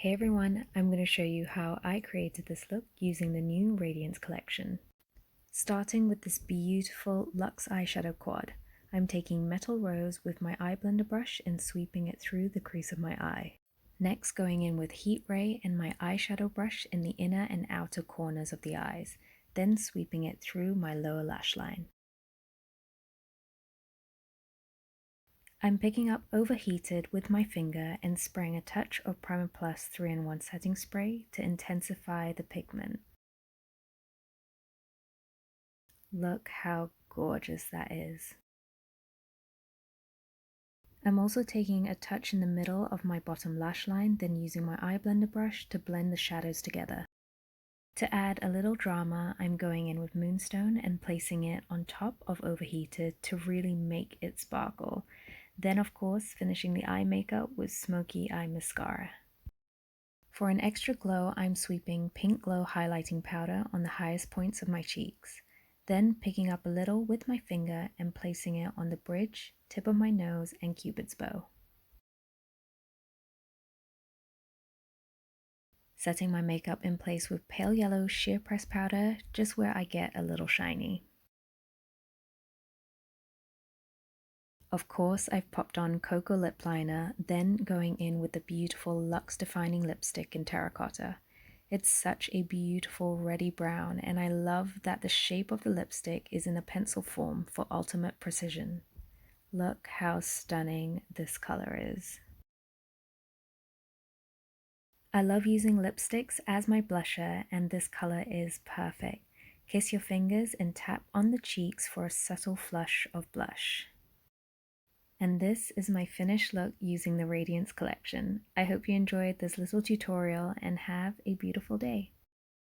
Hey everyone, I'm going to show you how I created this look using the new Radiance collection. Starting with this beautiful Luxe eyeshadow quad, I'm taking Metal Rose with my eye blender brush and sweeping it through the crease of my eye. Next, going in with Heat Ray and my eyeshadow brush in the inner and outer corners of the eyes, then sweeping it through my lower lash line. I'm picking up Overheated with my finger and spraying a touch of Primer Plus 3-in-1 setting spray to intensify the pigment. Look how gorgeous that is. I'm also taking a touch in the middle of my bottom lash line, then using my eye blender brush to blend the shadows together. To add a little drama, I'm going in with Moonstone and placing it on top of Overheated to really make it sparkle. Then of course finishing the eye makeup with Smokey Eye Mascara. For an extra glow, I'm sweeping Pink Glow highlighting powder on the highest points of my cheeks. Then picking up a little with my finger and placing it on the bridge, tip of my nose, and Cupid's bow. Setting my makeup in place with pale yellow sheer press powder, just where I get a little shiny. Of course, I've popped on Cocoa Lip Liner, then going in with the beautiful Luxe Defining Lipstick in Terracotta. It's such a beautiful reddy brown, and I love that the shape of the lipstick is in a pencil form for ultimate precision. Look how stunning this color is. I love using lipsticks as my blusher, and this color is perfect. Kiss your fingers and tap on the cheeks for a subtle flush of blush. And this is my finished look using the Radiance collection. I hope you enjoyed this little tutorial and have a beautiful day.